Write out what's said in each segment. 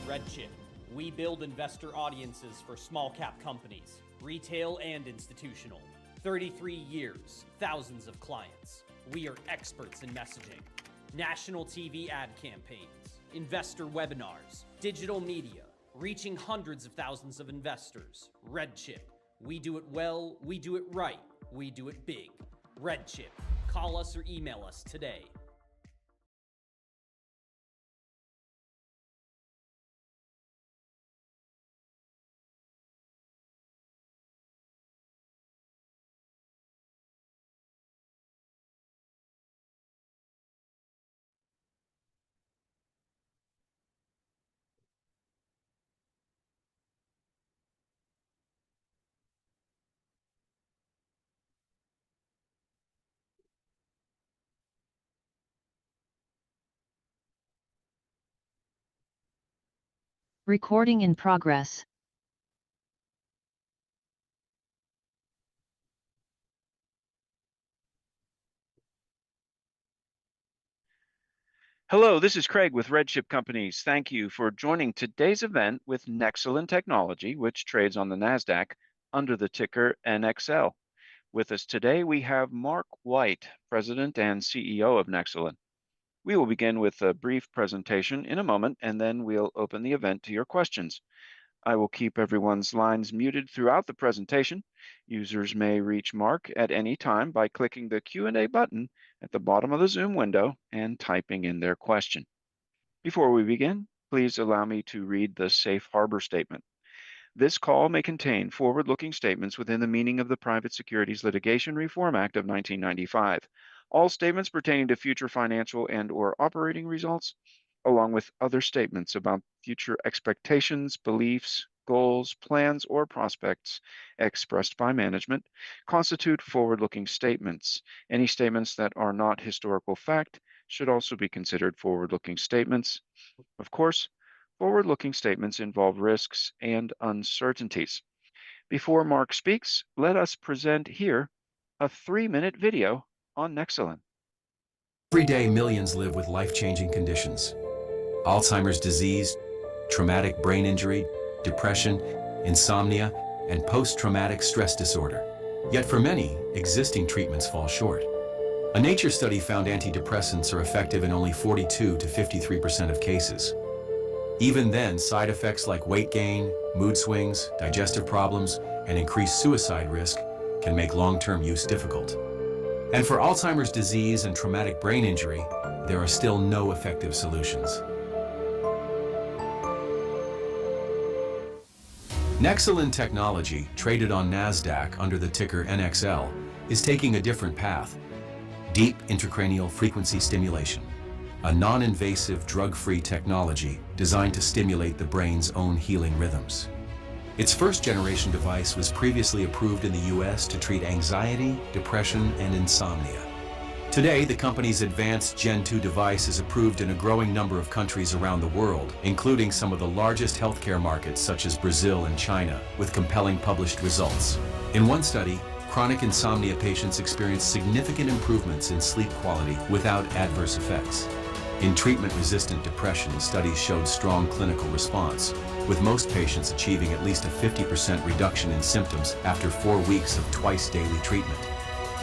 RedChip. We build investor audiences for small cap companies, retail and institutional. 33 years, thousands of clients. We are experts in messaging. National TV ad campaigns, investor webinars, digital media, reaching hundreds of thousands of investors. RedChip. We do it well, we do it right, we do it big. RedChip. Call us or email us today. Recording in progress. Hello, this is Craig with RedChip Companies. Thank you for joining today's event with Nexalin Technology, which trades on the Nasdaq under the ticker NXL. With us today, we have Mark White, President and CEO of Nexalin. We will begin with a brief presentation in a moment, and then we'll open the event to your questions. I will keep everyone's lines muted throughout the presentation. Users may reach Mark at any time by clicking the Q&A button at the bottom of the Zoom window and typing in their question. Before we begin, please allow me to read the Safe Harbor Statement. This call may contain forward-looking statements within the meaning of the Private Securities Litigation Reform Act of 1995. All statements pertaining to future financial and/or operating results, along with other statements about future expectations, beliefs, goals, plans, or prospects expressed by management, constitute forward-looking statements. Any statements that are not historical fact should also be considered forward-looking statements. Of course, forward-looking statements involve risks and uncertainties. Before Mark speaks, let us present here a 3-minute video on Nexalin. Every day, millions live with life-changing conditions. Alzheimer's disease, traumatic brain injury, depression, insomnia, and post-traumatic stress disorder. Yet for many, existing treatments fall short. A Nature study found antidepressants are effective in only 42 to 53% of cases. Even then, side effects like weight gain, mood swings, digestive problems, and increased suicide risk can make long-term use difficult. And for Alzheimer's disease and traumatic brain injury, there are still no effective solutions. Nexalin Technology, traded on Nasdaq under the ticker NXL, is taking a different path. Deep intracranial frequency stimulation, a non-invasive drug-free technology designed to stimulate the brain's own healing rhythms. Its first-generation device was previously approved in the US to treat anxiety, depression, and insomnia. Today, the company's advanced Gen 2 device is approved in a growing number of countries around the world, including some of the largest healthcare markets such as Brazil and China, with compelling published results. In one study, chronic insomnia patients experienced significant improvements in sleep quality without adverse effects. In treatment-resistant depression, studies showed strong clinical response, with most patients achieving at least a 50% reduction in symptoms after 4 weeks of twice-daily treatment.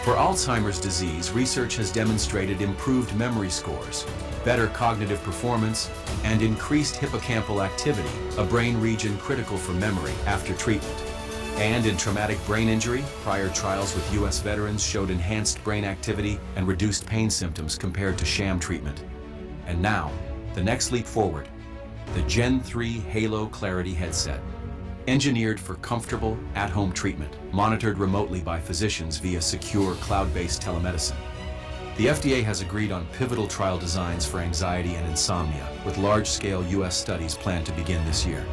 For Alzheimer's disease, research has demonstrated improved memory scores, better cognitive performance, and increased hippocampal activity, a brain region critical for memory after treatment. And in traumatic brain injury, prior trials with US veterans showed enhanced brain activity and reduced pain symptoms compared to sham treatment. And now, the next leap forward, the Gen 3 Halo Clarity headset. Engineered for comfortable, at-home treatment, monitored remotely by physicians via secure cloud-based telemedicine. The FDA has agreed on pivotal trial designs for anxiety and insomnia, with large-scale US studies planned to begin this year.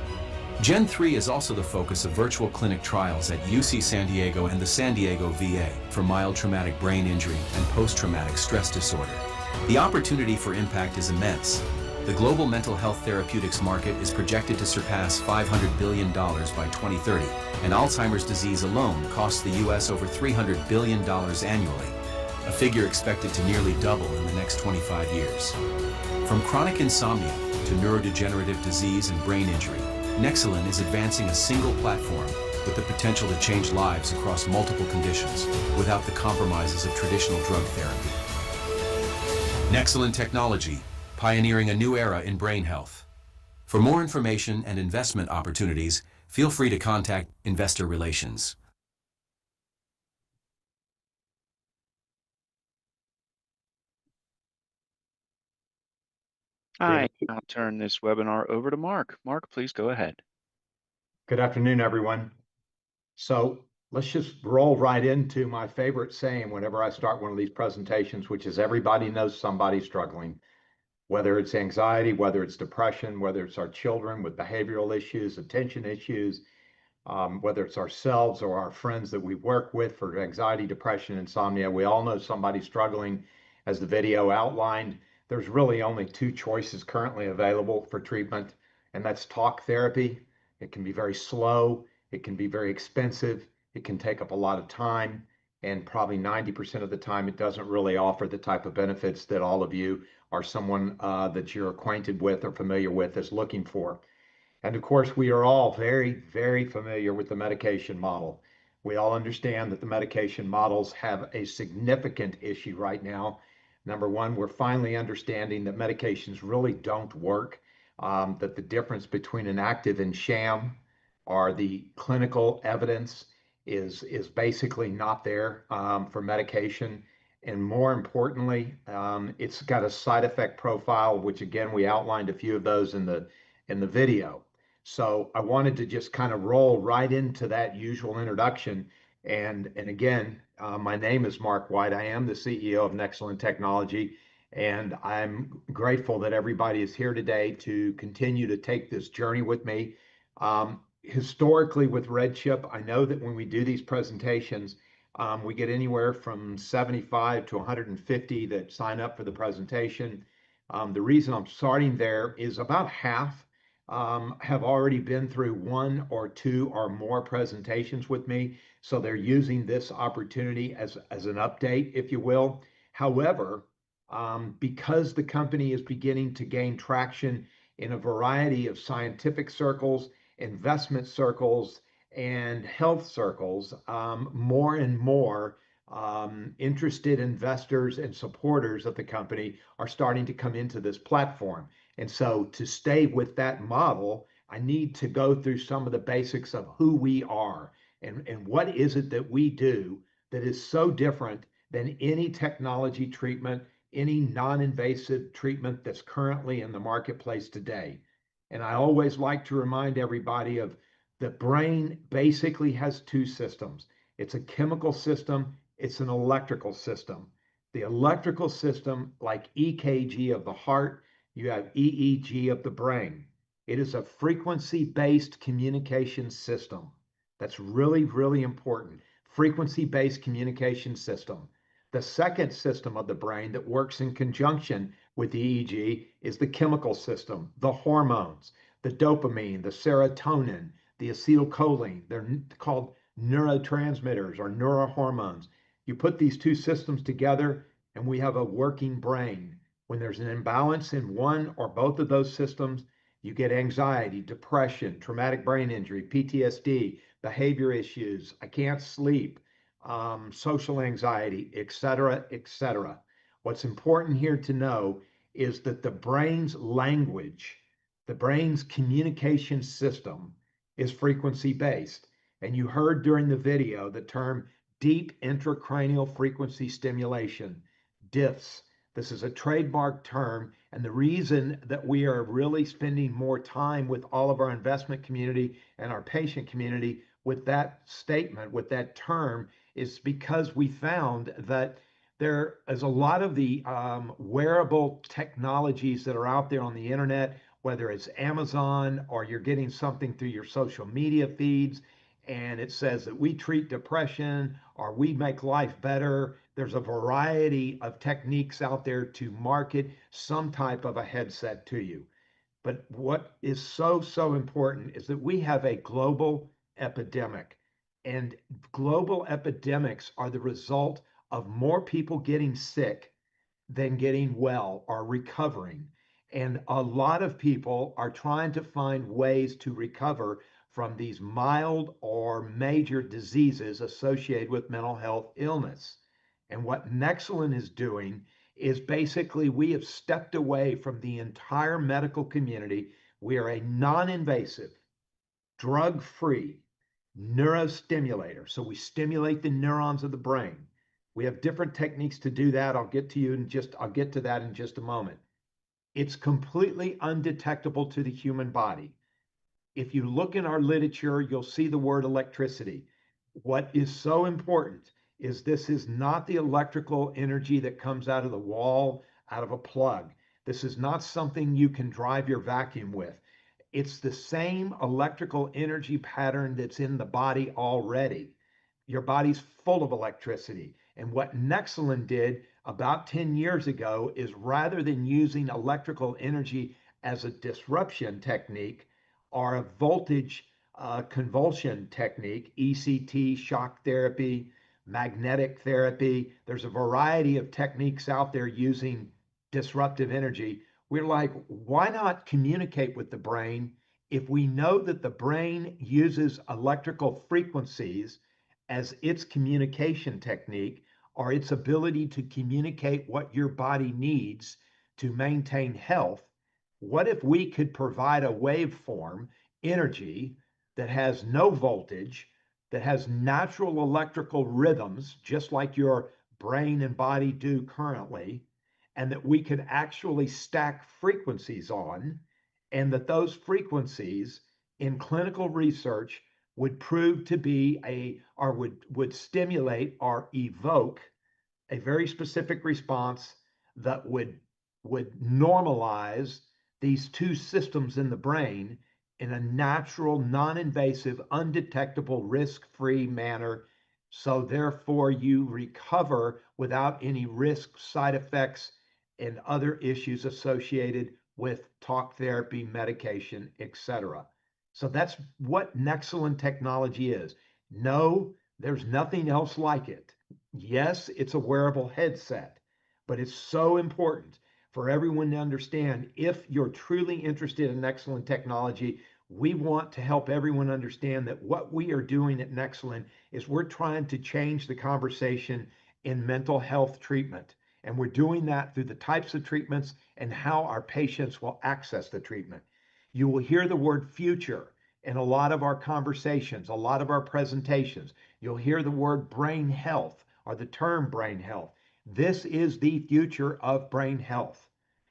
Gen 3 is also the focus of virtual clinic trials at UC San Diego and the San Diego VA for mild traumatic brain injury and post-traumatic stress disorder. The opportunity for impact is immense. The global mental health therapeutics market is projected to surpass $500 billion by 2030, and Alzheimer's disease alone costs the US over $300 billion annually, a figure expected to nearly double in the next 25 years. From chronic insomnia to to neurodegenerative disease and brain injury, Nexalin is advancing a single platform with the potential to change lives across multiple conditions without the compromises of traditional drug therapy. Nexalin technology, pioneering a new era in brain health. For more information and investment opportunities, feel free to contact Investor Relations. Hi, I'll turn this webinar over to Mark. Mark, please go ahead. Good afternoon, everyone. So let's just roll right into my favorite saying whenever I start one of these presentations, which is everybody knows somebody struggling, whether it's anxiety, whether it's depression, whether it's our children with behavioral issues, attention issues, whether it's ourselves or our friends that we work with for anxiety, depression, insomnia. We all know somebody struggling. As the video outlined, there's really only two choices currently available for treatment, and that's talk therapy. It can be very slow, it can be very expensive, it can take up a lot of time, and probably 90% of the time it doesn't really offer the type of benefits that all of you or someone that you're acquainted with or familiar with is looking for. And of course, we are all very, very familiar with the medication model. We all understand that the medication models have a significant issue right now. Number one, we're finally understanding that medications really don't work, that the difference between an active and sham or the clinical evidence is basically not there for medication. And more importantly, it's got a side effect profile, which again, we outlined a few of those in the video. So I wanted to just kind of roll right into that usual introduction. And again, my name is Mark White. I am the CEO of Nexalin Technology, and I'm grateful that everybody is here today to continue to take this journey with me. Historically, with RedChip, I know that when we do these presentations, we get anywhere from 75 to 150 that sign up for the presentation. The reason I'm starting there is about half have already been through one or two or more presentations with me. So they're using this opportunity as an update, if you will. However, because the company is beginning to gain traction in a variety of scientific circles, investment circles, and health circles, more and more interested investors and supporters of the company are starting to come into this platform. And so to stay with that model, I need to go through some of the basics of who we are and what is it that we do that is so different than any technology treatment, any non-invasive treatment that's currently in the marketplace today. And I always like to remind everybody of the brain basically has two systems. It's a chemical system, it's an electrical system. The electrical system, like EKG of the heart, you have EEG of the brain. It is a frequency-based communication system. That's really, really important. Frequency-based communication system. The second system of the brain that works in conjunction with the EEG is the chemical system, the hormones, the dopamine, the serotonin, the acetylcholine. They're called neurotransmitters or neurohormones. You put these two systems together and we have a working brain. When there's an imbalance in one or both of those systems, you get anxiety, depression, traumatic brain injury, PTSD, behavior issues, I can't sleep, social anxiety, et cetera, et cetera. What's important here to know is that the brain's language, the brain's communication system is frequency based. And you heard during the video the term deep intracranial frequency stimulation, DIFS. This is a trademark term, and the reason that we are really spending more time with all of our investment community and our patient community with that statement, with that term, is because we found that there is a lot of the wearable technologies that are out there on the internet, whether it's Amazon or you're getting something through your social media feeds, and it says that we treat depression or we make life better. There's a variety of techniques out there to market some type of a headset to you. But what is so, so important is that we have a global epidemic, and global epidemics are the result of more people getting sick than getting well or recovering. And a lot of people are trying to find ways to recover from these mild or major diseases associated with mental health illness. And what Nexalin is doing is basically we have stepped away from the entire medical community. We are a non-invasive, drug-free neurostimulator. So we stimulate the neurons of the brain. We have different techniques to do that. I'll get to that in just a moment. It's completely undetectable to the human body. If you look in our literature, you'll see the word electricity. What is so important is this is not the electrical energy that comes out of the wall, out of a plug. This is not something you can drive your vacuum with. It's the same electrical energy pattern that's in the body already. Your body's full of electricity. And what Nexalin did about 10 years ago is rather than using electrical energy as a disruption technique or a voltage convulsion technique, ECT, shock therapy, magnetic therapy, there's a variety of techniques out there using disruptive energy. We're like, why not communicate with the brain if we know that the brain uses electrical frequencies as its communication technique or its ability to communicate what your body needs to maintain health? What if we could provide a waveform energy that has no voltage, that has natural electrical rhythms, just like your brain and body do currently, and that we could actually stack frequencies on, and that those frequencies in clinical research would prove to be or would stimulate or evoke a very specific response that would normalize these two systems in the brain in a natural, non-invasive, undetectable, risk-free manner. So therefore you recover without any risk, side effects, and other issues associated with talk therapy, medication, etc. So that's what Nexalin technology is. No, there's nothing else like it. Yes, it's a wearable headset, but it's so important for everyone to understand. If you're truly interested in Nexalin technology, we want to help everyone understand that what we are doing at Nexalin is we're trying to change the conversation in mental health treatment. And we're doing that through the types of treatments and how our patients will access the treatment. You will hear the word future in a lot of our conversations, a lot of our presentations. You'll hear the word brain health or the term brain health. This is the future of brain health.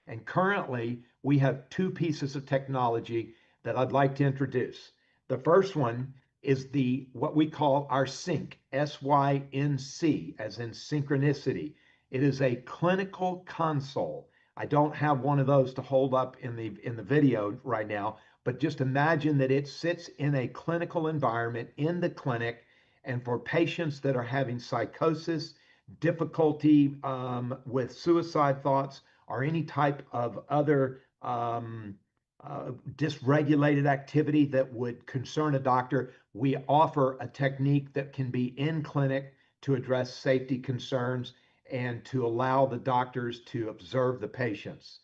And currently, we have two pieces of technology that I'd like to introduce. The first one is what we call our sync, SYNC, as in synchronicity. It is a clinical console. I don't have one of those to hold up in the video right now, but just imagine that it sits in a clinical environment in the clinic, and for patients that are having psychosis, difficulty with suicide thoughts, or any type of other dysregulated activity that would concern a doctor, we offer a technique that can be in clinic to address safety concerns and to allow the doctors to observe the patients.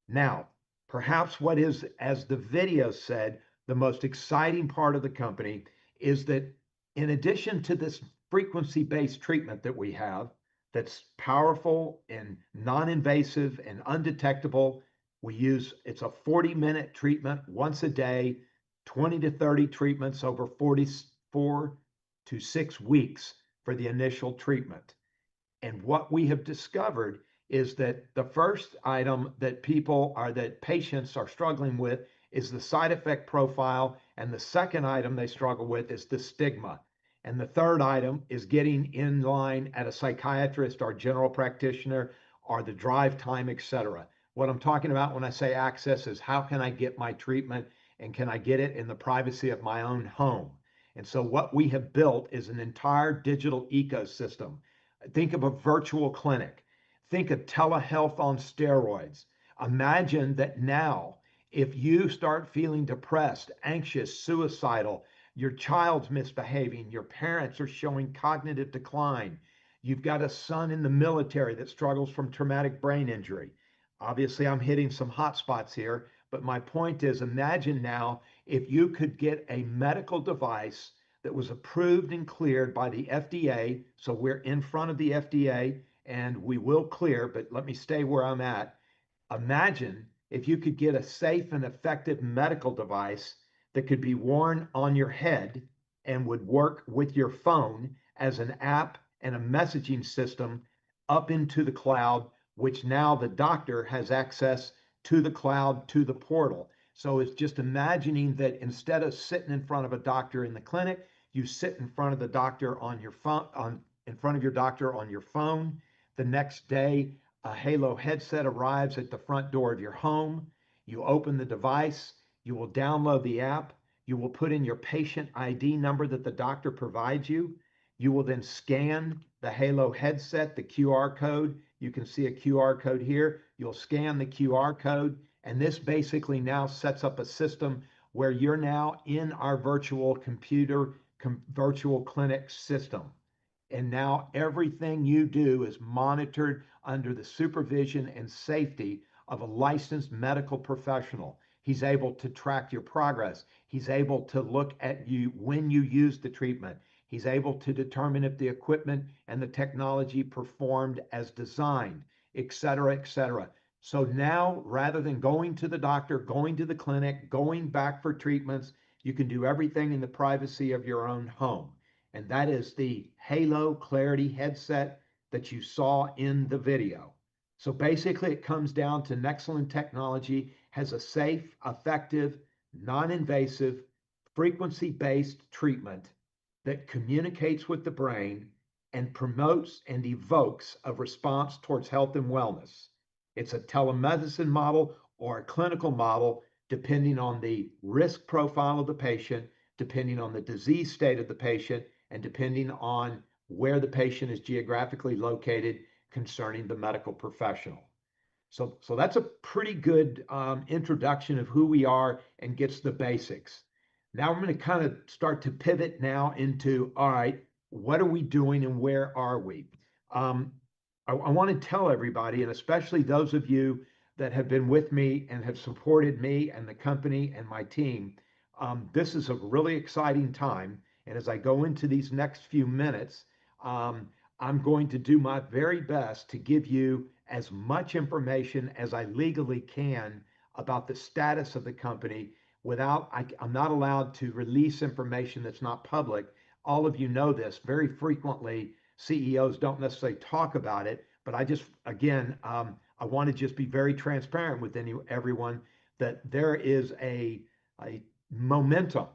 Now, perhaps what is, as the video said, the most exciting part of the company is that in addition to this frequency-based treatment that we have, that's powerful and non-invasive and undetectable, it's a 40-minute treatment once a day, 20 to 30 treatments over 44 to 6 weeks for the initial treatment. And what we have discovered is that the first item that patients are struggling with is the side effect profile. And the second item they struggle with is the stigma. And the third item is getting in line at a psychiatrist or general practitioner or the drive time, etc. What I'm talking about when I say access is how can I get my treatment, and can I get it in the privacy of my own home? And so what we have built is an entire digital ecosystem. Think of a virtual clinic. Think of telehealth on steroids. Imagine that now, if you start feeling depressed, anxious, suicidal, your child's misbehaving, your parents are showing cognitive decline, you've got a son in the military that struggles from traumatic brain injury, Obviously, I'm hitting some hot spots here, but my point is, imagine now if you could get a medical device that was approved and cleared by the FDA. So we're in front of the FDA and we will clear, but let me stay where I'm at. Imagine if you could get a safe and effective medical device that could be worn on your head and would work with your phone as an app and a messaging system up into the cloud, which now the doctor has access to the cloud, to the portal. So it's just imagining that instead of sitting in front of a doctor in the clinic, you sit in front of the doctor on your phone, in front of your doctor on your phone. The next day, a Halo headset arrives at the front door of your home. You open the device, you will download the app, you will put in your patient ID number that the doctor provides you. You will then scan the Halo headset, the QR code. You can see a QR code here. You'll scan the QR code, and this basically now sets up a system where you're now in our virtual virtual clinic system. And now everything you do is monitored under the supervision and safety of a licensed medical professional. He's able to track your progress. He's able to look at you when you use the treatment. He's able to determine if the equipment and the technology performed as designed, et cetera, et cetera. So now, rather than going to the doctor, going to the clinic, going back for treatments, you can do everything in the privacy of your own home. And that is the Halo Clarity headset that you saw in the video. So basically it comes down to Nexalin technology has a safe, effective, non-invasive, frequency-based treatment that communicates with the brain and promotes and evokes a response towards health and wellness. It's a telemedicine model or a clinical model depending on the risk profile of the patient, depending on the disease state of the patient, and depending on where the patient is geographically located concerning the medical professional. So that's a pretty good introduction of who we are and gets the basics. Now I'm going to kind of start to pivot now into, all right, what are we doing and where are we? I want to tell everybody, and especially those of you that have been with me and have supported me and the company and my team, this is a really exciting time. And as I go into these next few minutes, I'm going to do my very best to give you as much information as I legally can about the status of the company without, I'm not allowed to release information that's not public. All of you know this. Very frequently, CEOs don't necessarily talk about it, but I just, again, I want to just be very transparent with everyone that there is a momentum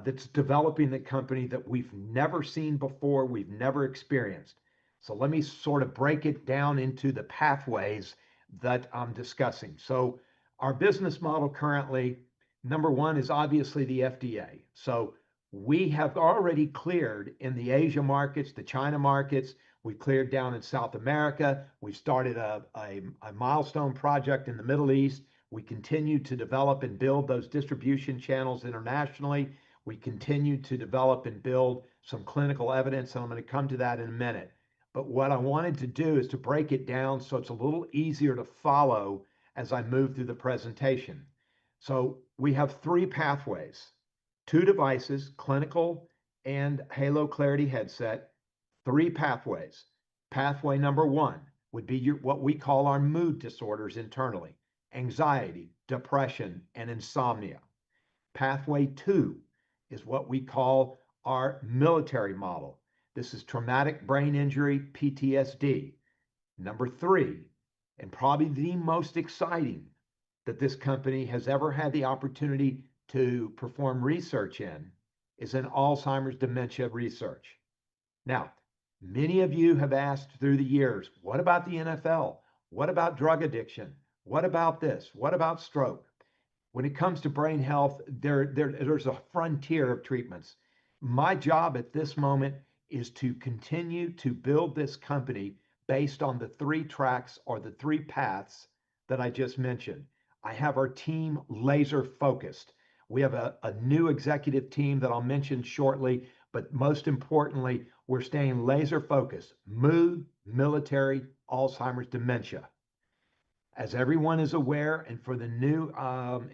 that's developing the company that we've never seen before, we've never experienced. So let me sort of break it down into the pathways that I'm discussing. So our business model currently, number one is obviously the FDA. So we have already cleared in the Asia markets, the China markets. We've cleared down in South America. We've started a milestone project in the Middle East. We continue to develop and build those distribution channels internationally. We continue to develop and build some clinical evidence, and I'm going to come to that in a minute. But what I wanted to do is to break it down so it's a little easier to follow as I move through the presentation. So we have three pathways, two devices, clinical and Halo Clarity headset, three pathways. Pathway number one would be what we call our mood disorders internally, anxiety, depression, and insomnia. Pathway two is what we call our military model. This is traumatic brain injury, PTSD. Number three, and probably the most exciting that this company has ever had the opportunity to perform research in, is in Alzheimer's dementia research. Now, many of you have asked through the years, what about the NFL? What about drug addiction? What about this? What about stroke? When it comes to brain health, there's a frontier of treatments. My job at this moment is to continue to build this company based on the three tracks or the three paths that I just mentioned. I have our team laser focused. We have a new executive team that I'll mention shortly, but most importantly, we're staying laser focused. Mood, military, Alzheimer's, dementia. as everyone is aware, and for the new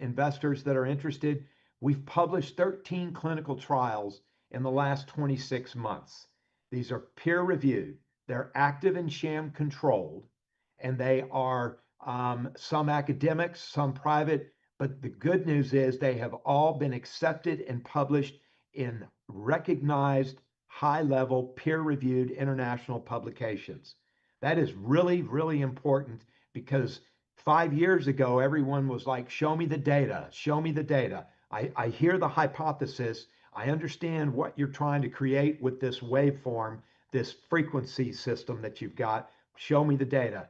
investors that are interested, we've published 13 clinical trials in the last 26 months. These are peer-reviewed, they're active and sham controlled, and they are some academics, some private, but the good news is they have all been accepted and published in recognized high-level peer-reviewed international publications. That is really, really important because 5 years ago, everyone was like, show me the data, show me the data. I hear the hypothesis. I understand what you're trying to create with this waveform, this frequency system that you've got. Show me the data.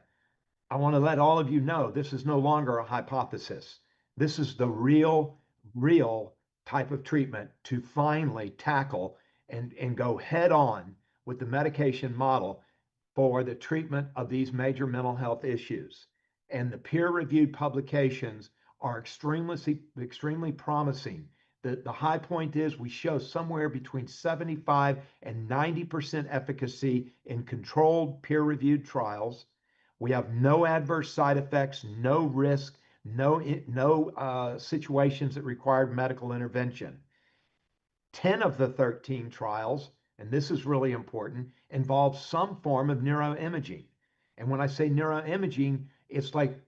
I want to let all of you know this is no longer a hypothesis. This is the real type of treatment to finally tackle and go head on with the medication model for the treatment of these major mental health issues. And the peer-reviewed publications are extremely promising. The high point is we show somewhere between 75 and 90% efficacy in controlled peer-reviewed trials. We have no adverse side effects, no risk, no situations that required medical intervention. 10 of the 13 trials, and this is really important, involve some form of neuroimaging. And when I say neuroimaging, it's like,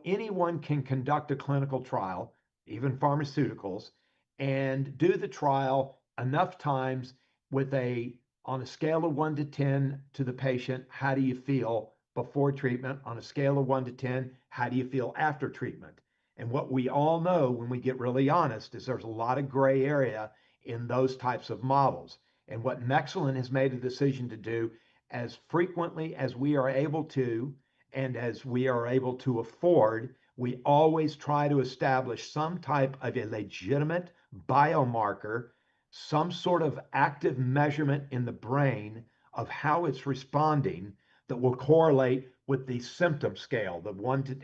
anyone can conduct a clinical trial, even pharmaceuticals, and do the trial enough times on a scale of 1 to 10 to the patient, how do you feel before treatment? On a scale of 1 to 10, how do you feel after treatment? And what we all know when we get really honest is there's a lot of gray area in those types of models. And what Nexalin has made a decision to do as frequently as we are able to, and as we are able to afford, we always try to establish some type of a legitimate biomarker, some sort of active measurement in the brain of how it's responding that will correlate with the symptom scale,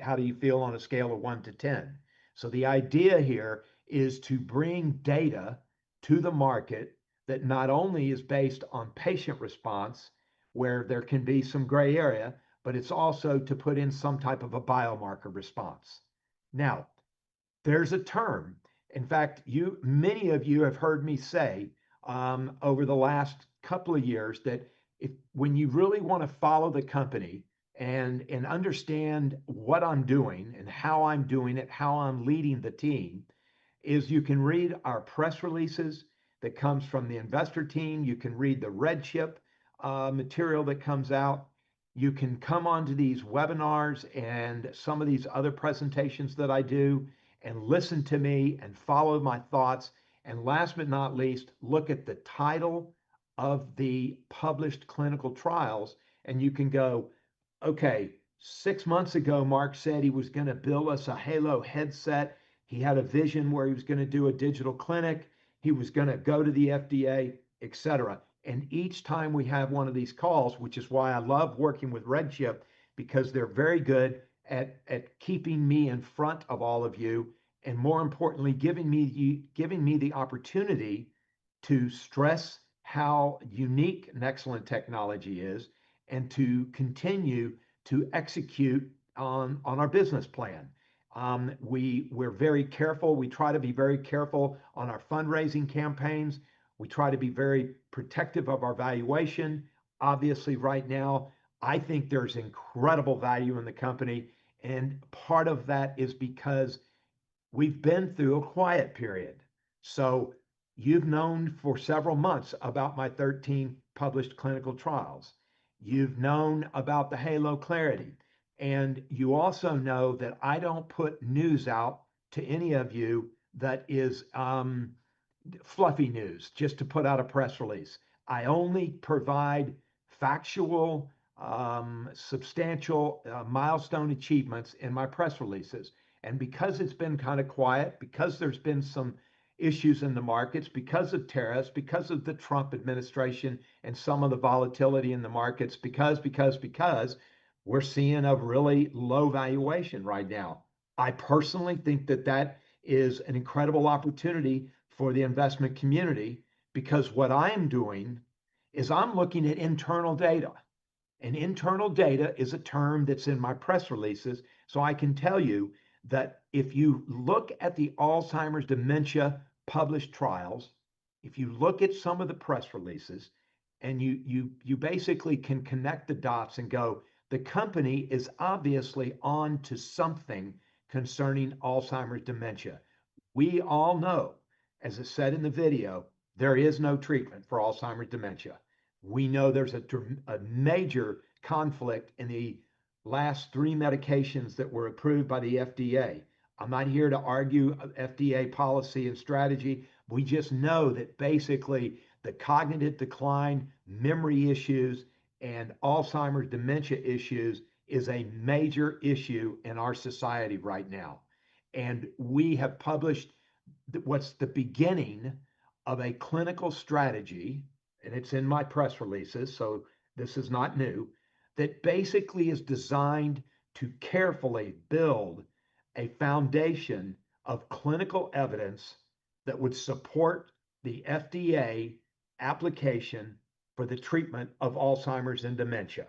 how do you feel on a scale of 1 to 10. So the idea here is to bring data to the market that not only is based on patient response, where there can be some gray area, but it's also to put in some type of a biomarker response. Now, there's a term. In fact, many of you have heard me say over the last couple of years that when you really want to follow the company and understand what I'm doing and how I'm doing it, how I'm leading the team, is you can read our press releases that comes from the investor team. You can read the RedChip material that comes out. You can come onto these webinars and some of these other presentations that I do and listen to me and follow my thoughts. And last but not least, look at the title of the published clinical trials, and you can go, okay, 6 months ago, Mark said he was going to build us a Halo headset. He had a vision where he was going to do a digital clinic. He was going to go to the FDA, etc. And each time we have one of these calls, which is why I love working with RedChip, because they're very good at keeping me in front of all of you, and more importantly, giving me the opportunity to stress how unique Nexalin technology is and to continue to execute on our business plan. We're very careful. We try to be very careful on our fundraising campaigns. We try to be very protective of our valuation. Obviously, right now, I think there's incredible value in the company. And part of that is because we've been through a quiet period. So you've known for several months about my 13 published clinical trials. You've known about the Halo Clarity. And you also know that I don't put news out to any of you that is fluffy news just to put out a press release. I only provide factual, substantial milestone achievements in my press releases. And because it's been kind of quiet, because there's been some issues in the markets, because of tariffs, because of the Trump administration and some of the volatility in the markets, because we're seeing a really low valuation right now. I personally think that is an incredible opportunity for the investment community, because what I'm doing is I'm looking at internal data. And internal data is a term that's in my press releases. So I can tell you that if you look at the Alzheimer's dementia published trials, if you look at some of the press releases, and you basically can connect the dots and go, the company is obviously on to something concerning Alzheimer's dementia. We all know, as I said in the video, there is no treatment for Alzheimer's dementia. We know there's a major conflict in the last 3 medications that were approved by the FDA. I'm not here to argue FDA policy and strategy. We just know that basically the cognitive decline, memory issues, and Alzheimer's dementia issues is a major issue in our society right now. And we have published what's the beginning of a clinical strategy, and it's in my press releases, so this is not new, that basically is designed to carefully build a foundation of clinical evidence that would support the FDA application for the treatment of Alzheimer's and dementia.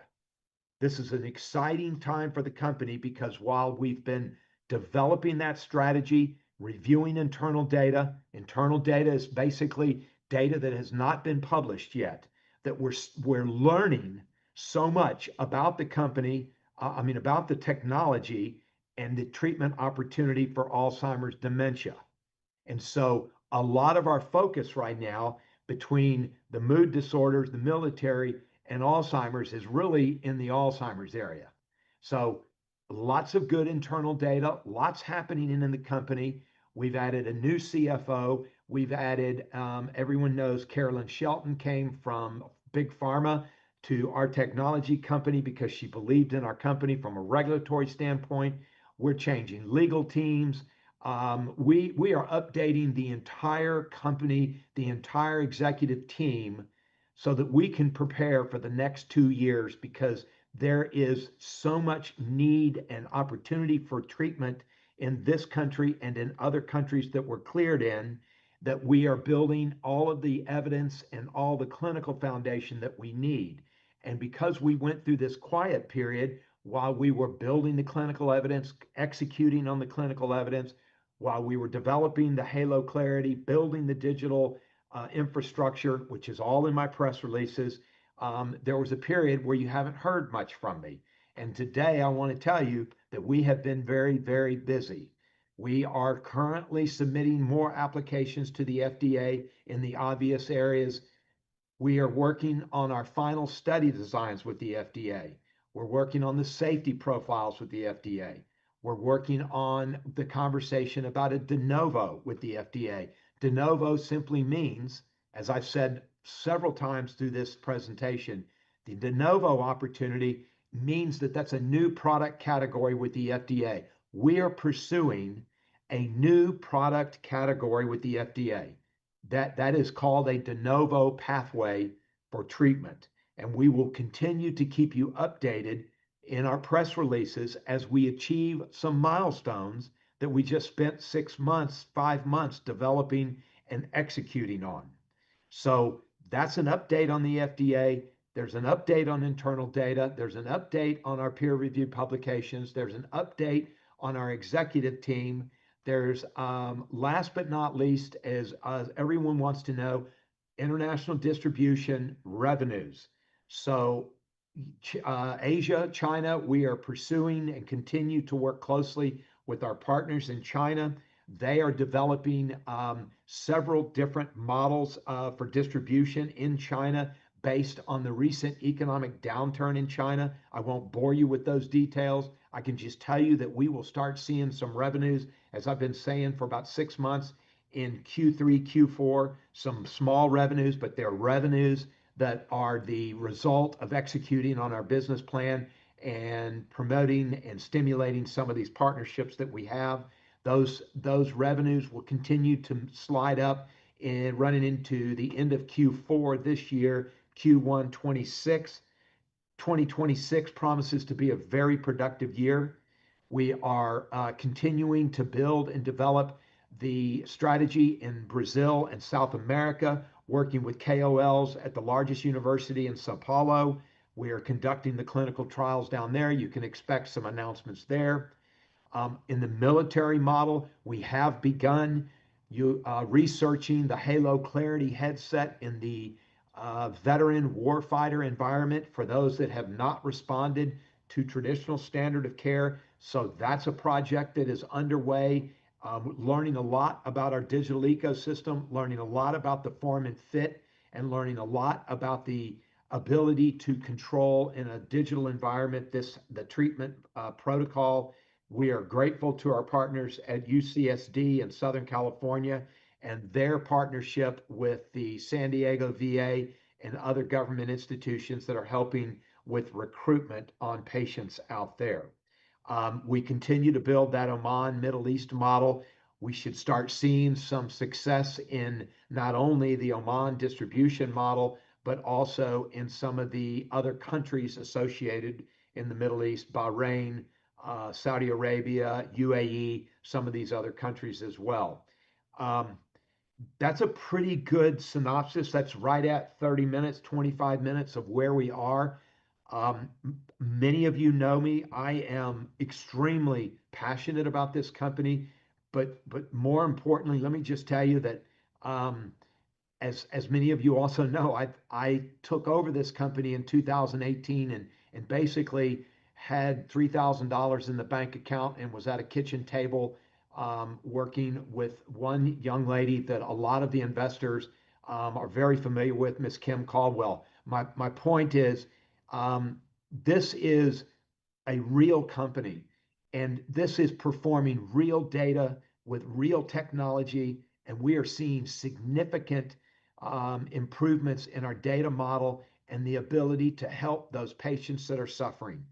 This is an exciting time for the company because while we've been developing that strategy, reviewing internal data is basically data that has not been published yet, that we're learning so much about the company, about the technology and the treatment opportunity for Alzheimer's dementia. And so a lot of our focus right now between the mood disorders, the military, and Alzheimer's is really in the Alzheimer's area. So lots of good internal data, lots happening in the company. We've added a new CFO. We've added, everyone knows Carolyn Shelton came from Big Pharma to our technology company because she believed in our company from a regulatory standpoint. We're changing legal teams. We are updating the entire company, the entire executive team, so that we can prepare for the next 2 years because there is so much need and opportunity for treatment in this country and in other countries that we're cleared in, that we are building all of the evidence and all the clinical foundation that we need. And because we went through this quiet period while we were building the clinical evidence, executing on the clinical evidence, while we were developing the Halo Clarity, building the digital infrastructure, which is all in my press releases, there was a period where you haven't heard much from me. And today I want to tell you that we have been very, very busy. We are currently submitting more applications to the FDA in the obvious areas. We are working on our final study designs with the FDA. We're working on the safety profiles with the FDA. We're working on the conversation about a de novo with the FDA. De novo simply means, as I've said several times through this presentation, the de novo opportunity means that that's a new product category with the FDA. We are pursuing a new product category with the FDA. That is called a de novo pathway for treatment. And we will continue to keep you updated in our press releases as we achieve some milestones that we just spent 6 months, 5 months developing and executing on. So that's an update on the FDA. There's an update on internal data. There's an update on our peer-reviewed publications. There's an update on our executive team. There's, last but not least, as everyone wants to know, international distribution revenues. So Asia, China, we are pursuing and continue to work closely with our partners in China. They are developing several different models for distribution in China based on the recent economic downturn in China. I won't bore you with those details. I can just tell you that we will start seeing some revenues, as I've been saying for about 6 months, in Q3, Q4, some small revenues, but they're revenues that are the result of executing on our business plan and promoting and stimulating some of these partnerships that we have. Those revenues will continue to slide up and running into the end of Q4 this year, Q1 26. 2026 promises to be a very productive year. We are continuing to build and develop the strategy in Brazil and South America, working with KOLs at the largest university in Sao Paulo. We are conducting the clinical trials down there. You can expect some announcements there. In the military model, we have begun researching the Halo Clarity headset in the veteran warfighter environment for those that have not responded to traditional standard of care. So that's a project that is underway, learning a lot about our digital ecosystem, learning a lot about the form and fit, and learning a lot about the ability to control in a digital environment the treatment protocol. We are grateful to our partners at UCSD in Southern California and their partnership with the San Diego VA and other government institutions that are helping with recruitment on patients out there. We continue to build that Oman Middle East model. We should start seeing some success in not only the Oman distribution model, but also in some of the other countries associated in the Middle East, Bahrain, Saudi Arabia, UAE, some of these other countries as well. That's a pretty good synopsis. That's right at 30 minutes, 25 minutes of where we are. Many of you know me. I am extremely passionate about this company, but more importantly, let me just tell you that as many of you also know, I took over this company in 2018 and basically had $3,000 in the bank account and was at a kitchen table working with one young lady that a lot of the investors are very familiar with, Miss Kim Caldwell. My point is, this is a real company, and this is performing real data with real technology, and we are seeing significant improvements in our data model and the ability to help those patients that are suffering.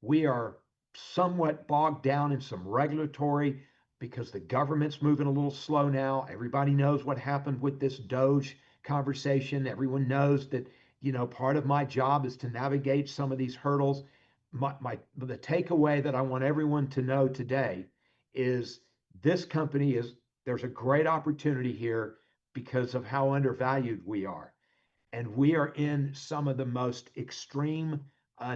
We are somewhat bogged down in some regulatory because the government's moving a little slow now. Everybody knows what happened with this Doge conversation. Everyone knows that, part of my job is to navigate some of these hurdles. The takeaway that I want everyone to know today is there's a great opportunity here because of how undervalued we are. And we are in some of the most extreme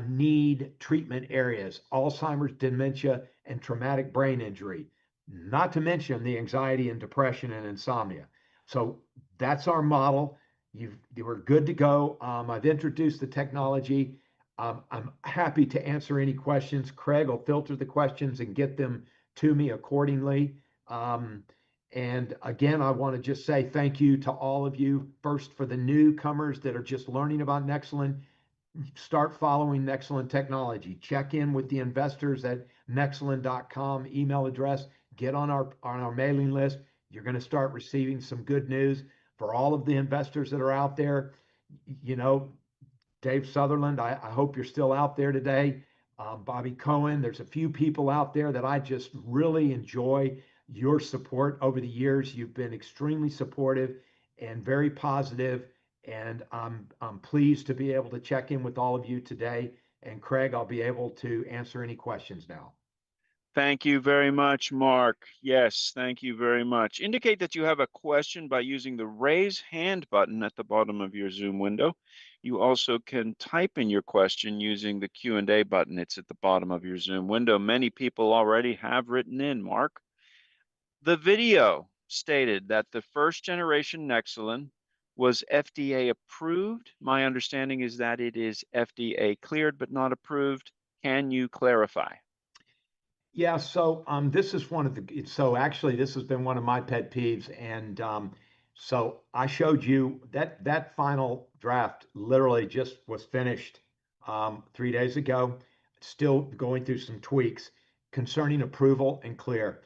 need treatment areas: Alzheimer's, dementia, and traumatic brain injury, not to mention the anxiety and depression and insomnia. So that's our model. You were good to go. I've introduced the technology. I'm happy to answer any questions. Craig will filter the questions and get them to me accordingly. And again, I want to just say thank you to all of you. First, for the newcomers that are just learning about Nexalin, start following Nexalin Technology. Check in with the investors at nexalin.com email address. Get on our mailing list. You're going to start receiving some good news. For all of the investors that are out there, Dave Sutherland, I hope you're still out there today. Bobby Cohen, there's a few people out there that I just really enjoy your support over the years. You've been extremely supportive and very positive, and I'm pleased to be able to check in with all of you today. And Craig, I'll be able to answer any questions now. Thank you very much, Mark. Yes, thank you very much. Indicate that you have a question by using the raise hand button at the bottom of your Zoom window. You also can type in your question using the Q&A button. It's at the bottom of your Zoom window. Many people already have written in, Mark. The video stated that the first generation Nexalin was FDA approved. My understanding is that it is FDA cleared but not approved. Can you clarify? Yeah, so this is actually this has been one of my pet peeves, and so I showed you that final draft literally just was finished 3 days ago. Still going through some tweaks concerning approval and clear.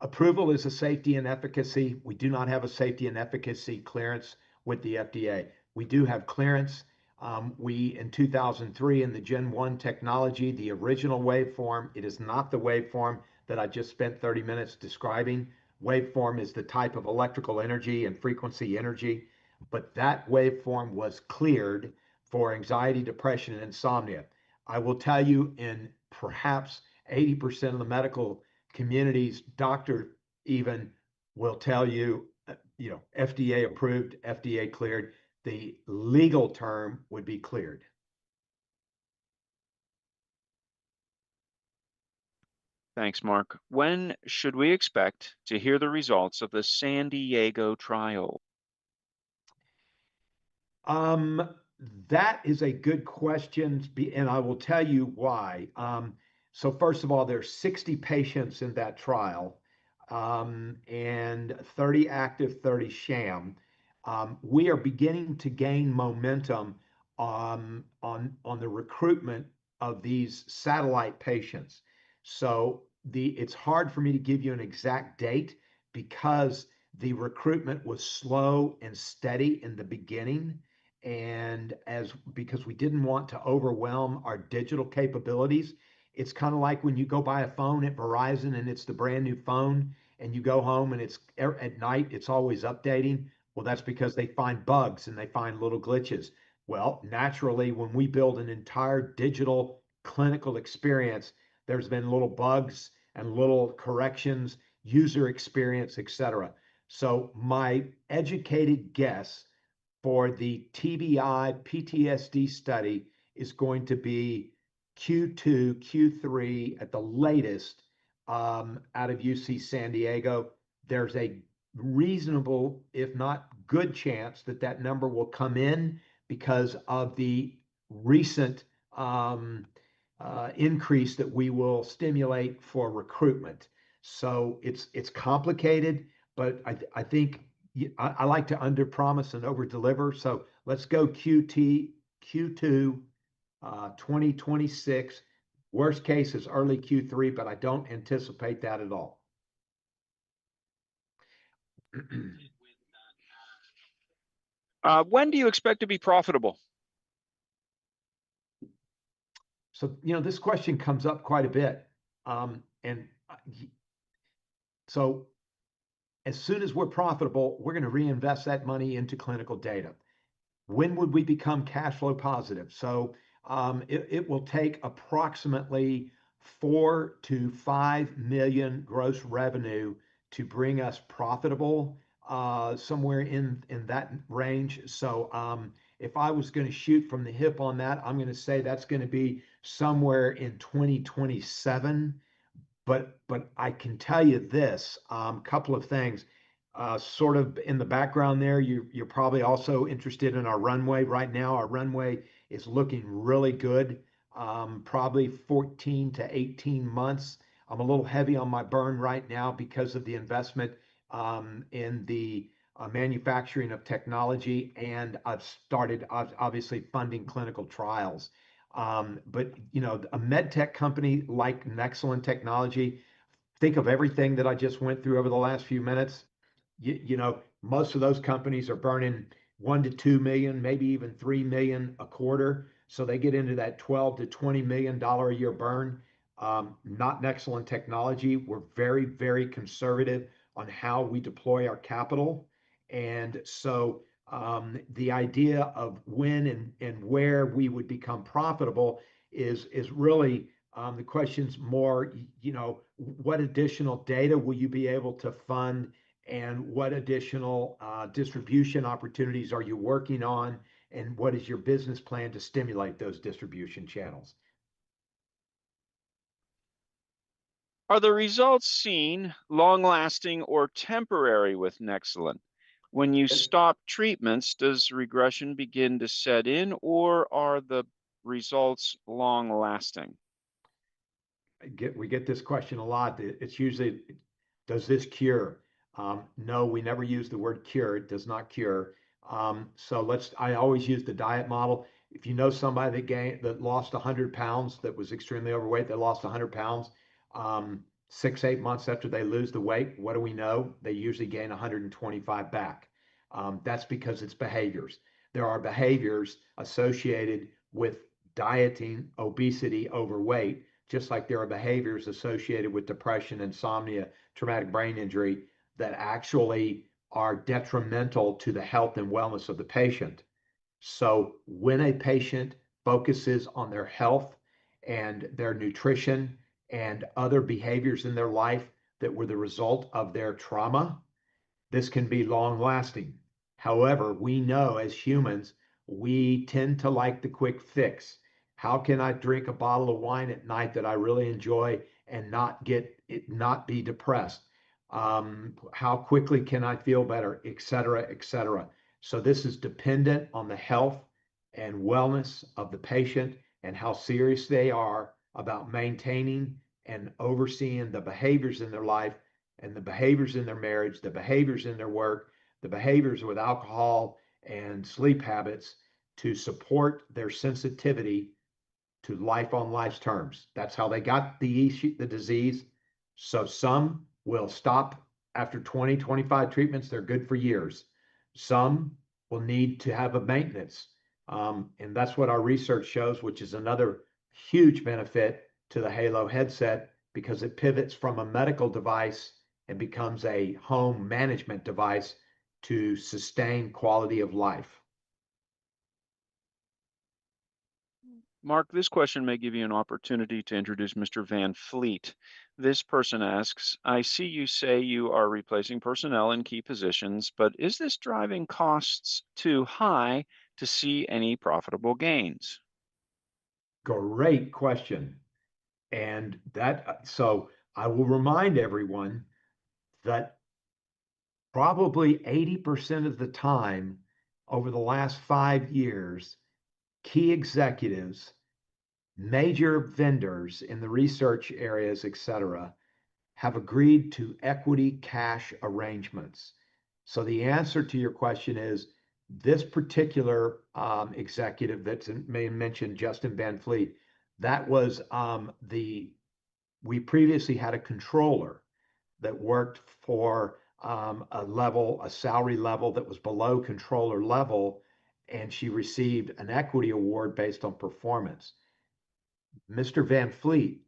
Approval is a safety and efficacy. We do not have a safety and efficacy clearance with the FDA. We do have clearance. In 2003, in the Gen 1 technology, the original waveform, it is not the waveform that I just spent 30 minutes describing. Waveform is the type of electrical energy and frequency energy, but that waveform was cleared for anxiety, depression, and insomnia. I will tell you, in perhaps 80% of the medical community's doctor even will tell you, FDA approved, FDA cleared. The legal term would be cleared. Thanks, Mark. When should we expect to hear the results of the San Diego trial? Um, that is a good question, and I will tell you why. So first of all, there's 60 patients in that trial, and 30 active, 30 sham. We are beginning to gain momentum on the recruitment of these satellite patients. So it's hard for me to give you an exact date because the recruitment was slow and steady in the beginning, and as because we didn't want to overwhelm our digital capabilities. It's kind of like when you go buy a phone at Verizon and it's the brand new phone, and you go home and it's at night it's always updating. Well, that's because they find bugs and they find little glitches. Well, naturally, when we build an entire digital clinical experience, there's been little bugs and little corrections, user experience, etc. So my educated guess for the TBI PTSD study is going to be Q2, Q3 at the latest, out of UC San Diego. There's a reasonable, if not good chance that that number will come in because of the recent increase that we will stimulate for recruitment. So it's complicated, but I think I like to under promise and over deliver. So let's go Q2 2026. Worst case is early Q3, but I don't anticipate that at all. When do you expect to be profitable? So, this question comes up quite a bit. And so as soon as we're profitable, we're going to reinvest that money into clinical data. When would we become cash flow positive? So it will take approximately 4 to 5 million gross revenue to bring us profitable, somewhere in that range. So if I was going to shoot from the hip on that, I'm going to say that's going to be somewhere in 2027. But I can tell you this, couple of things. Sort of in the background there, you're probably also interested in our runway. Right now, our runway is looking really good, probably 14 to 18 months. I'm a little heavy on my burn right now because of the investment in the manufacturing of technology, and I've started obviously funding clinical trials. But a med tech company like Nexalin Technology, think of everything that I just went through over the last few minutes. Most of those companies are burning 1 to 2 million, maybe even 3 million a quarter. So they get into that 12 to $20 million a year burn. Not Nexalin Technology. We're very, very conservative on how we deploy our capital. And so the idea of when and where we would become profitable is really the question's more, what additional data will you be able to fund, and what additional distribution opportunities are you working on, and what is your business plan to stimulate those distribution channels? Are the results seen long-lasting or temporary with Nexalin? When you stop treatments, does regression begin to set in, or are the results long-lasting? We get this question a lot. It's usually, does this cure? No, we never use the word cure. It does not cure. So I always use the diet model. If you know somebody that lost 100 pounds, that was extremely overweight, that lost 100 pounds, 6, 8 months after they lose the weight, what do we know? They usually gain 125 back. That's because it's behaviors. There are behaviors associated with dieting, obesity, overweight, just like there are behaviors associated with depression, insomnia, traumatic brain injury that actually are detrimental to the health and wellness of the patient. So when a patient focuses on their health and their nutrition and other behaviors in their life that were the result of their trauma, this can be long lasting. However, we know as humans, we tend to like the quick fix. How can I drink a bottle of wine at night that I really enjoy and not be depressed. How quickly can I feel better, et cetera, et cetera. So this is dependent on the health and wellness of the patient and how serious they are about maintaining and overseeing the behaviors in their life and the behaviors in their marriage, the behaviors in their work, the behaviors with alcohol and sleep habits to support their sensitivity to life on life's terms. That's how they got the disease. So some will stop after 20, 25 treatments. They're good for years. Some will need to have a maintenance. And that's what our research shows, which is another huge benefit to the Halo headset because it pivots from a medical device and becomes a home management device to sustain quality of life. Mark, this question may give you an opportunity to introduce Mr. Van Fleet. This person asks, I see you say you are replacing personnel in key positions, but is this driving costs too high to see any profitable gains? Great question. And so I will remind everyone that probably 80% of the time over the last 5 years, key executives, major vendors in the research areas, et cetera, have agreed to equity cash arrangements. So the answer to your question is this particular executive that's mentioned, Justin Van Fleet, that was we previously had a controller that worked for a salary level that was below controller level, and she received an equity award based on performance. Mr. Van Fleet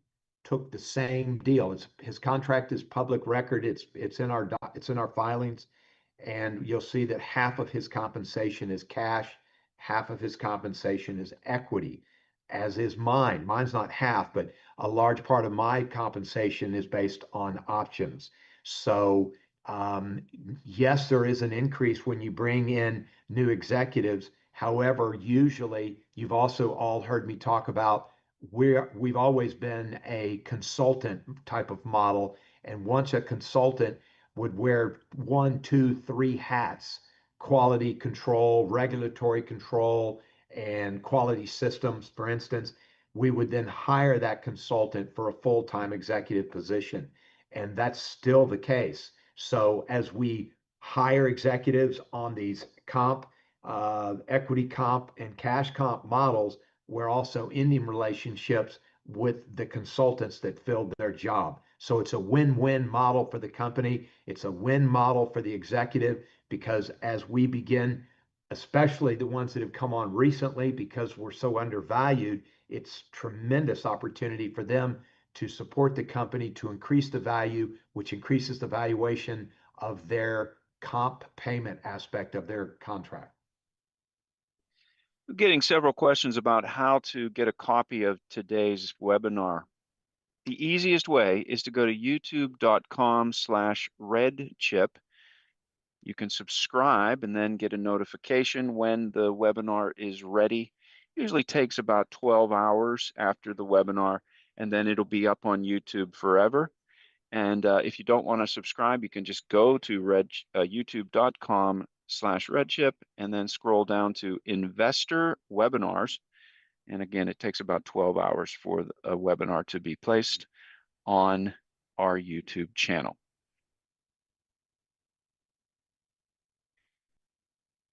took the same deal. His contract is public record. It's in our filings, and you'll see that half of his compensation is cash, half of his compensation is equity, as is mine. Mine's not half, but a large part of my compensation is based on options. So yes, there is an increase when you bring in new executives. However, usually you've also all heard me talk about we've always been a consultant type of model. And once a consultant would wear 1, 2, 3 hats, quality control, regulatory control, and quality systems, for instance, we would then hire that consultant for a full-time executive position. And that's still the case. So as we hire executives on these equity comp and cash comp models, we're also ending relationships with the consultants that filled their job. So it's a win-win model for the company. It's a win model for the executive because as we begin, especially the ones that have come on recently because we're so undervalued, it's tremendous opportunity for them to support the company to increase the value, which increases the valuation of their comp payment aspect of their contract. We're getting several questions about how to get a copy of today's webinar. The easiest way is to go to youtube.com/RedChip. You can subscribe and then get a notification when the webinar is ready. Usually takes about 12 hours after the webinar, and then it'll be up on YouTube forever. And if you don't want to subscribe, you can just go to youtube.com/RedChip and then scroll down to Investor Webinars. And again, it takes about 12 hours for a webinar to be placed on our YouTube channel.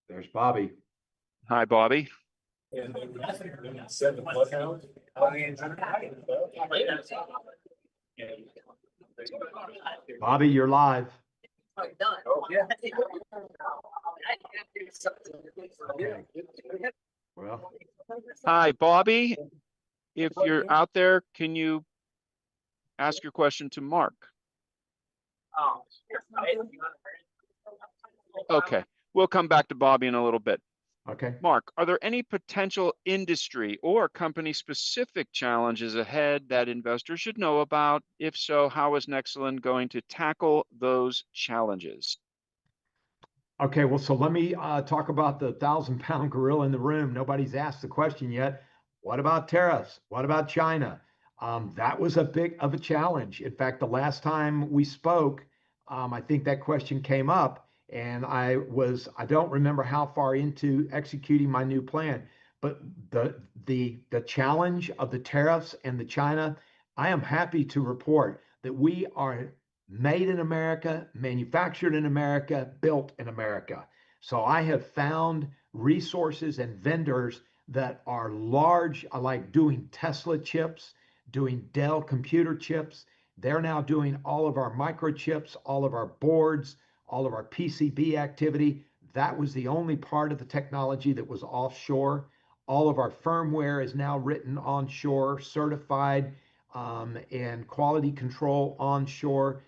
There's Bobby. Hi, Bobby. Bobby, you're live. Okay. Well, Hi, Bobby. If you're out there, can you ask your question to Mark? Okay, we'll come back to Bobby in a little bit. okay. Mark, are there any potential industry or company-specific challenges ahead that investors should know about? If so, how is Nexalin going to tackle those challenges? Okay, well, so let me talk about the 1,000-pound gorilla in the room. Nobody's asked the question yet. What about tariffs? What about China? That was a big of a challenge. In fact, the last time we spoke, I think that question came up, and I don't remember how far into executing my new plan, but the challenge of the tariffs and the China, I am happy to report that we are made in America, manufactured in America, built in America. So I have found resources and vendors that are large, like doing Tesla chips, doing Dell computer chips. They're now doing all of our microchips, all of our boards, all of our PCB activity. That was the only part of the technology that was offshore. All of our firmware is now written onshore, certified, and quality control onshore.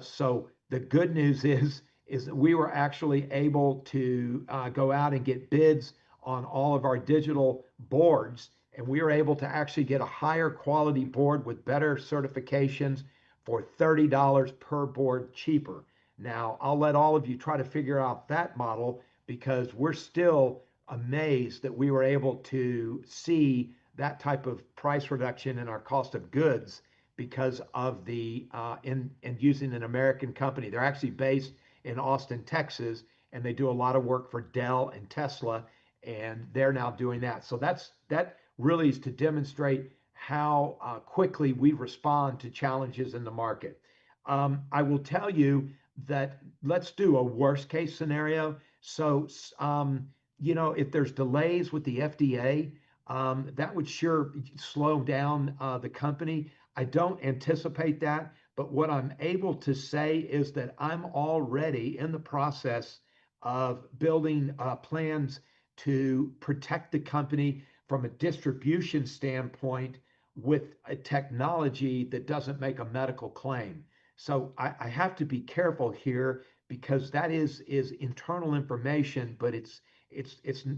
So the good news is that we were actually able to go out and get bids on all of our digital boards, and we were able to actually get a higher quality board with better certifications for $30 per board cheaper. Now, I'll let all of you try to figure out that model because we're still amazed that we were able to see that type of price reduction in our cost of goods because of the in using an American company. They're actually based in Austin, Texas, and they do a lot of work for Dell and Tesla, and they're now doing that. So that really is to demonstrate how quickly we respond to challenges in the market. I will tell you that let's do a worst case scenario. So, if there's delays with the FDA, that would sure slow down the company. I don't anticipate that, but what I'm able to say is that I'm already in the process of building plans to protect the company from a distribution standpoint with a technology that doesn't make a medical claim. So I have to be careful here because that is internal information, but it's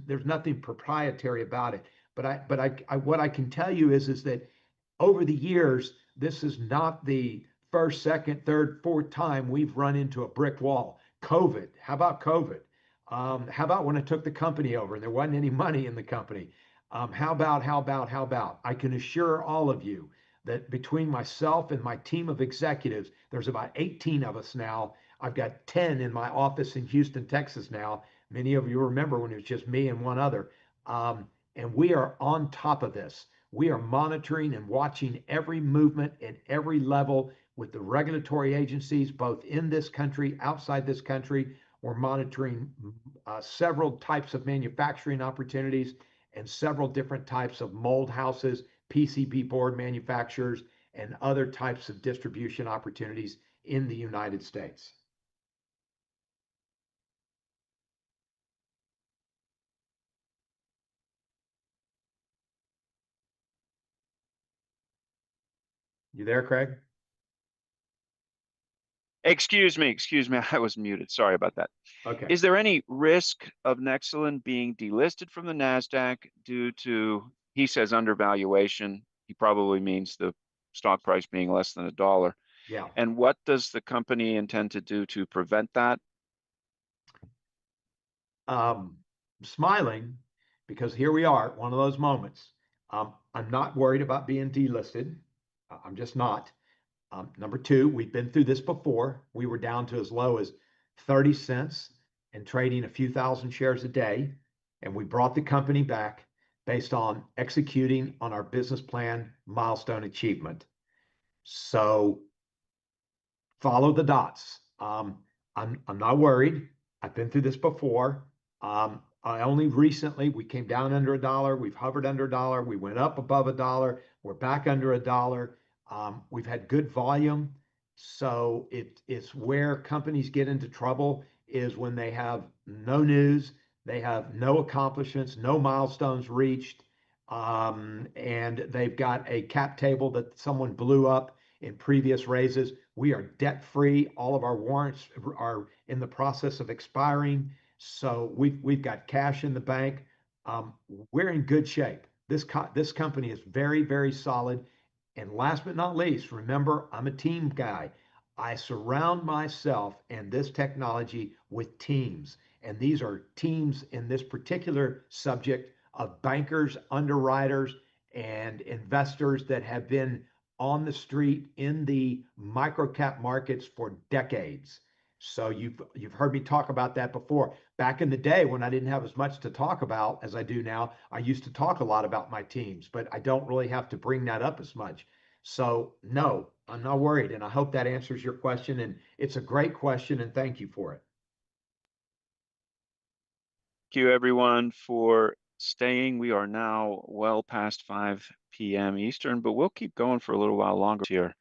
there's nothing proprietary about it. But what I can tell you is that over the years, this is not the first, second, third, fourth time we've run into a brick wall. COVID, how about COVID? How about when I took the company over and there wasn't any money in the company? How about? I can assure all of you that between myself and my team of executives, there's about 18 of us now. I've got 10 in my office in Houston, Texas now. Many of you remember when it was just me and one other. And we are on top of this. We are monitoring and watching every movement at every level with the regulatory agencies, both in this country, outside this country. We're monitoring several types of manufacturing opportunities and several different types of mold houses, PCB board manufacturers, and other types of distribution opportunities in the United States. You there, Craig? Excuse me. I was muted. Sorry about that. Okay. Is there any risk of Nexalin being delisted from the Nasdaq due to, he says, undervaluation? He probably means the stock price being less than $1. Yeah. And what does the company intend to do to prevent that? Smiling because here we are, one of those moments. I'm not worried about being delisted. I'm just not. Number two, we've been through this before. We were down to as low as 30 cents and trading a few thousand shares a day. And we brought the company back based on executing on our business plan milestone achievement. So follow the dots. I'm not worried. I've been through this before. I only recently, we came down under $1. We've hovered under $1. We went up above $1. We're back under $1. We've had good volume. So it's where companies get into trouble is when they have no news, they have no accomplishments, no milestones reached, and they've got a cap table that someone blew up in previous raises. We are debt free. All of our warrants are in the process of expiring. So we've got cash in the bank. We're in good shape. This company is very, very solid. And last but not least, remember, I'm a team guy. I surround myself and this technology with teams. And these are teams in this particular subject of bankers, underwriters, and investors that have been on the street in the microcap markets for decades. So you've heard me talk about that before. Back in the day when I didn't have as much to talk about as I do now, I used to talk a lot about my teams, but I don't really have to bring that up as much. So no, I'm not worried. And I hope that answers your question. And it's a great question, and thank you for it. Thank you, everyone, for staying. We are now well past 5 p.m. Eastern, but we'll keep going for a little while longer here.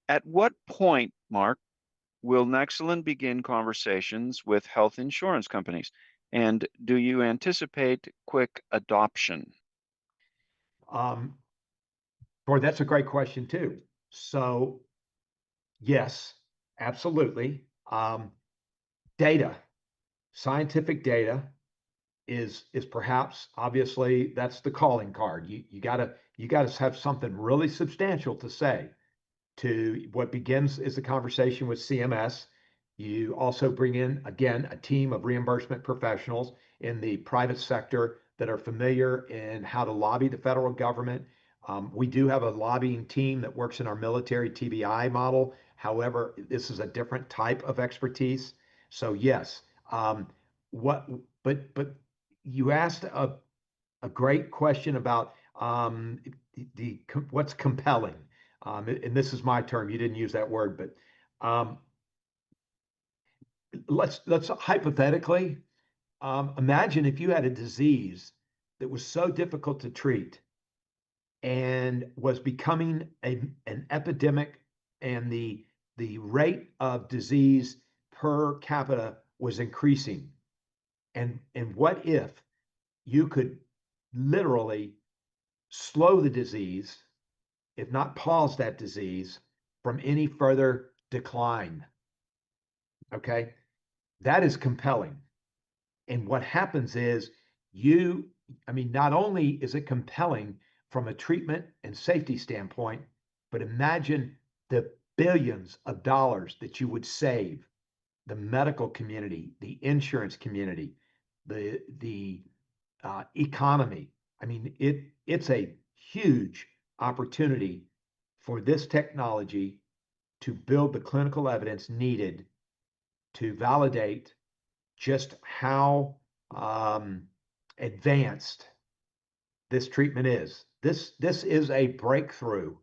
At what point, Mark, will Nexalin begin conversations with health insurance companies? And do you anticipate quick adoption? Boy, that's a great question too. So yes, absolutely. Data, scientific data is perhaps obviously that's the calling card. You gotta have something really substantial to say to what begins as a conversation with CMS. You also bring in, again, a team of reimbursement professionals in the private sector that are familiar in how to lobby the federal government. We do have a lobbying team that works in our military TBI model. However, this is a different type of expertise. So yes, what, but you asked a great question about what's compelling. And this is my term. You didn't use that word, but let's hypothetically imagine if you had a disease that was so difficult to treat and was becoming an epidemic, and the rate of disease per capita was increasing. And what if you could literally slow the disease, if not pause that disease from any further decline? Okay, that is compelling. And what happens is not only is it compelling from a treatment and safety standpoint, but imagine the billions of dollars that you would save the medical community, the insurance community, the economy. I mean, it's a huge opportunity for this technology to build the clinical evidence needed to validate just how advanced this treatment is. This is a breakthrough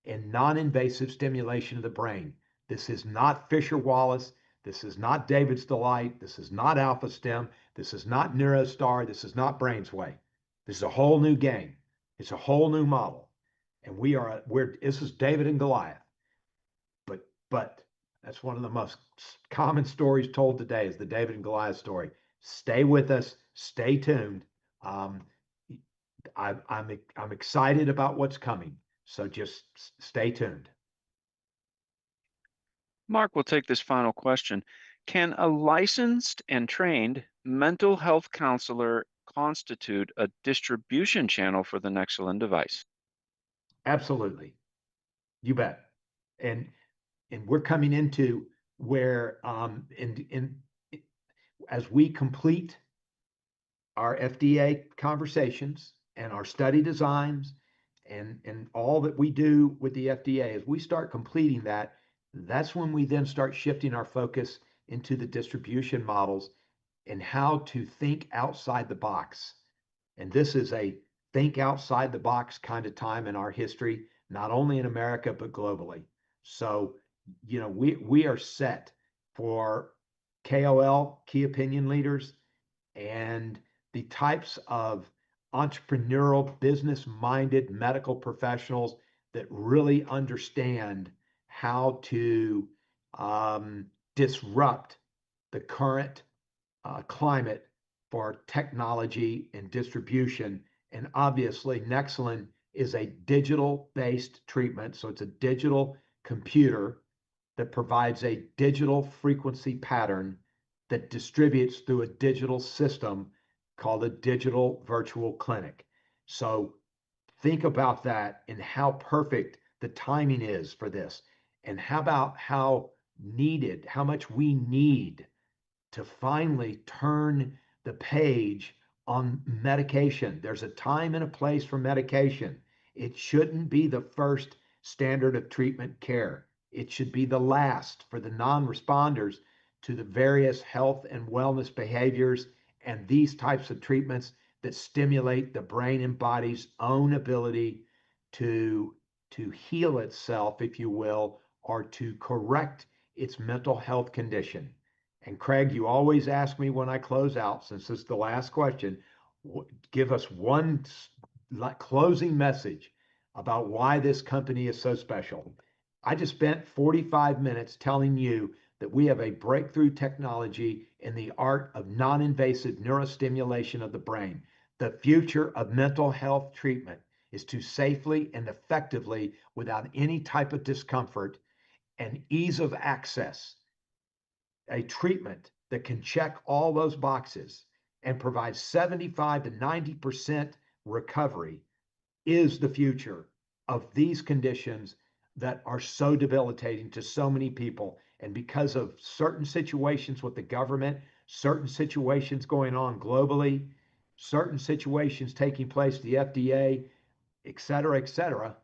in non-invasive stimulation of the brain. This is not Fisher Wallace. This is not David's Delight. This is not Alpha Stem. This is not NeuroStar. This is not Brainsway. This is a whole new game. It's a whole new model. And this is David and Goliath. But that's one of the most common stories told today is the David and Goliath story. Stay with us. Stay tuned. I'm excited about what's coming. So just stay tuned. Mark, we'll take this final question. Can a licensed and trained mental health counselor constitute a distribution channel for the Nexalin device? Absolutely. You bet. And we're coming into where as we complete our FDA conversations and our study designs and all that we do with the FDA, as we start completing that, that's when we then start shifting our focus into the distribution models and how to think outside the box. And this is a think outside the box kind of time in our history, not only in America, but globally. So, we are set for KOL, key opinion leaders, and the types of entrepreneurial, business-minded medical professionals that really understand how to disrupt the current climate for technology and distribution. And obviously, Nexalin is a digital-based treatment, so it's a digital computer that provides a digital frequency pattern that distributes through a digital system called a digital virtual clinic. So think about that and how perfect the timing is for this. And how about how much we need to finally turn the page on medication. There's a time and a place for medication. It shouldn't be the first standard of treatment care. It should be the last for the non-responders to the various health and wellness behaviors and these types of treatments that stimulate the brain and body's own ability to heal itself, if you will, or to correct its mental health condition. And Craig, you always ask me when I close out, since this is the last question, give us one closing message about why this company is so special. I just spent 45 minutes telling you that we have a breakthrough technology in the art of non-invasive neurostimulation of the brain. The future of mental health treatment is to safely and effectively, without any type of discomfort and ease of access, a treatment that can check all those boxes and provide 75 to 90% recovery is the future of these conditions that are so debilitating to so many people. And because of certain situations with the government, certain situations going on globally, certain situations taking place, the FDA, et cetera,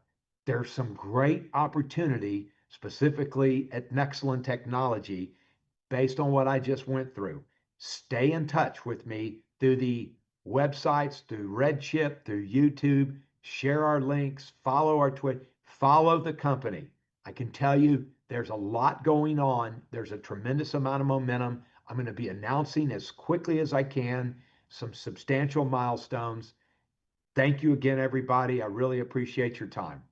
there's some great opportunity, specifically at Nexalin Technology, based on what I just went through. Stay in touch with me through the websites, through RedChip, through YouTube. Share our links, follow our Twitter, follow the company. I can tell you there's a lot going on. There's a tremendous amount of momentum. I'm going to be announcing as quickly as I can some substantial milestones. Thank you again, everybody. I really appreciate your time.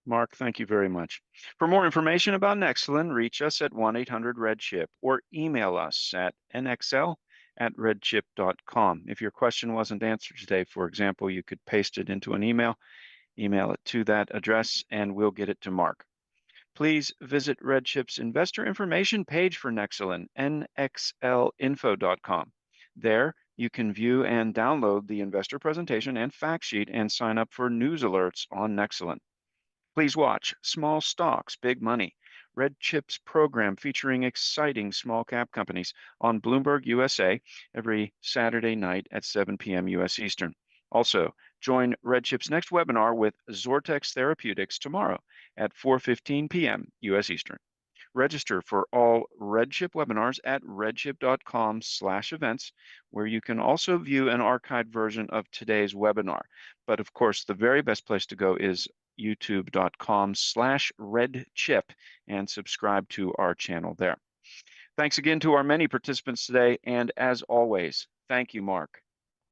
Mark, thank you very much. For more information about Nexalin, reach us at 1-800-REDCHIP or email us at nxl@redchip.com. If your question wasn't answered today, for example, you could paste it into an email it to that address, and we'll get it to Mark. Please visit RedChip's investor information page for Nexalin, nxlinfo.com. There, you can view and download the investor presentation and fact sheet and sign up for news alerts on Nexalin. Please watch Small Stocks, Big Money, RedChip's program featuring exciting small cap companies on Bloomberg USA every Saturday night at 7 p.m. U.S. Eastern. Also, join RedChip's next webinar with Xortex Therapeutics tomorrow at 4:15 p.m. U.S. Eastern. Register for all RedChip webinars at redchip.com/events, where you can also view an archived version of today's webinar. But of course, the very best place to go is youtube.com/redchip and subscribe to our channel there. Thanks again to our many participants today. And as always, thank you, Mark.